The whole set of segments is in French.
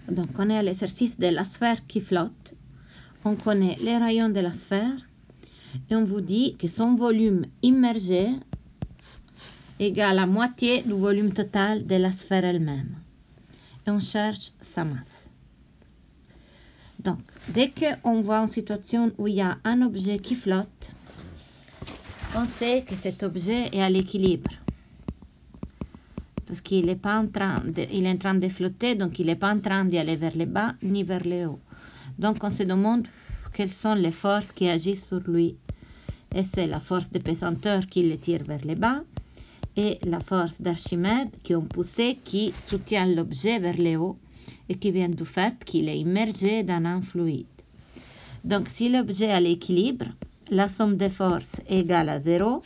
Donc, on est à l'exercice de la sphère qui flotte. On connaît les rayons de la sphère. Et on vous dit que son volume immergé égale la moitié du volume total de la sphère elle-même. Et on cherche sa masse. Donc, dès qu'on voit une situation où il y a un objet qui flotte, on sait que cet objet est à l'équilibre. Parce qu'il est pas en train de flotter, donc il n'est pas en train d'aller vers le bas ni vers le haut. Donc on se demande quelles sont les forces qui agissent sur lui. Et c'est la force de pesanteur qui le tire vers le bas et la force d'Archimède qui ont poussé, qui soutient l'objet vers le haut et qui vient du fait qu'il est immergé dans un fluide. Donc si l'objet est à l'équilibre, la somme des forces est égale à 0.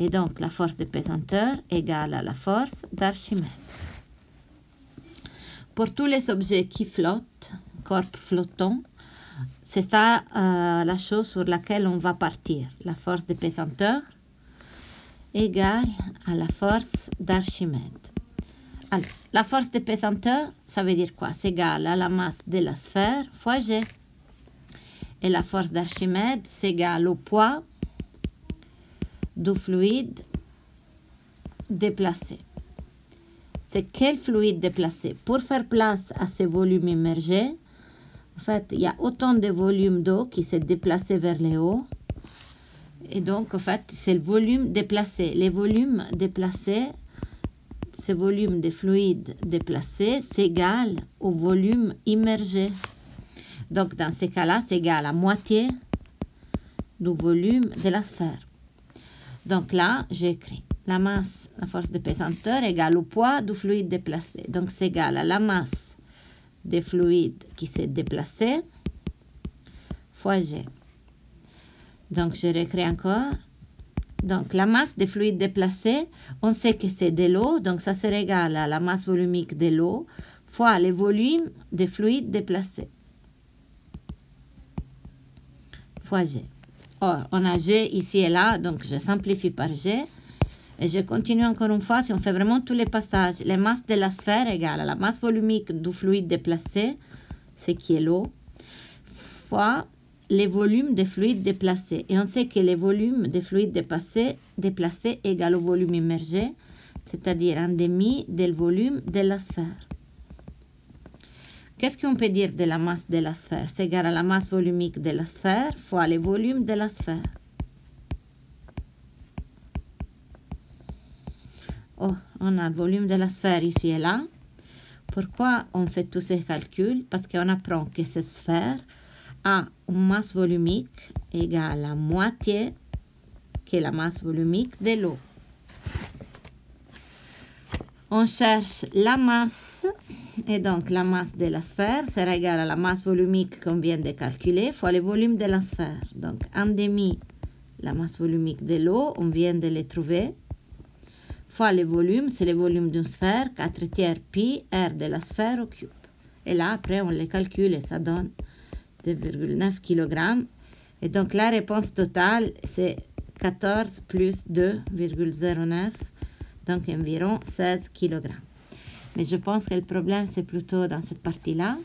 Et donc, la force de pesanteur égale à la force d'Archimède. Pour tous les objets qui flottent, corps flottants, c'est ça la chose sur laquelle on va partir. La force de pesanteur égale à la force d'Archimède. Alors, la force de pesanteur, ça veut dire quoi? C'est égal à la masse de la sphère fois G. Et la force d'Archimède, c'est égal au poids du fluide déplacé. C'est quel fluide déplacé? Pour faire place à ce volume immergé, en fait, il y a autant de volume d'eau qui s'est déplacé vers le haut. Et donc, en fait, c'est le volume déplacé. Les volumes déplacés, ce volume de fluide déplacé, c'est égal au volume immergé. Donc, dans ces cas-là, c'est égal à moitié du volume de la sphère. Donc là, j'ai écrit la masse, la force de pesanteur égale au poids du fluide déplacé. Donc c'est égal à la masse des fluides qui s'est déplacé fois G. Donc je réécris encore. Donc la masse des fluides déplacés, on sait que c'est de l'eau, donc ça serait égal à la masse volumique de l'eau fois le volume des fluides déplacés fois G. Or, on a G ici et là, donc je simplifie par G. Et je continue encore une fois, si on fait vraiment tous les passages, la masse de la sphère égale à la masse volumique du fluide déplacé, ce qui est l'eau, fois les volumes des fluides déplacés. Et on sait que les volumes des fluides déplacés égale au volume immergé, c'est-à-dire un demi du volume de la sphère. Qu'est-ce qu'on peut dire de la masse de la sphère? C'est égal à la masse volumique de la sphère fois le volume de la sphère. Oh, on a le volume de la sphère ici et là. Pourquoi on fait tous ces calculs? Parce qu'on apprend que cette sphère a une masse volumique égale à moitié que la masse volumique de l'eau. On cherche la masse, et donc la masse de la sphère sera égale à la masse volumique qu'on vient de calculer fois le volume de la sphère. Donc, un demi, la masse volumique de l'eau, on vient de le trouver, fois le volume, c'est le volume d'une sphère, 4 tiers pi r de la sphère au cube. Et là, après, on les calcule et ça donne 2,9 kg. Et donc, la réponse totale, c'est 14 plus 2,09, donc environ 16 kg. Mais je pense que le problème, c'est plutôt dans cette partie-là.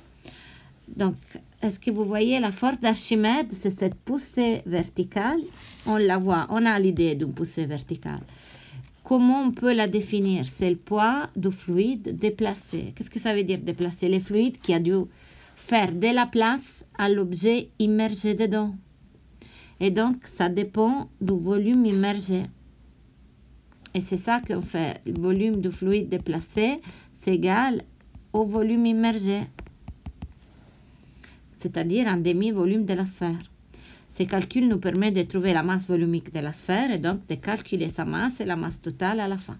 Donc, est-ce que vous voyez la force d'Archimède? C'est cette poussée verticale. On la voit, on a l'idée d'une poussée verticale. Comment on peut la définir? C'est le poids du fluide déplacé. Qu'est-ce que ça veut dire déplacer? Le fluide qui a dû faire de la place à l'objet immergé dedans. Et donc, ça dépend du volume immergé. Et c'est ça qu'on fait. Le volume du fluide déplacé, c'est égal au volume immergé. C'est-à-dire un demi-volume de la sphère. Ces calculs nous permettent de trouver la masse volumique de la sphère et donc de calculer sa masse et la masse totale à la fin.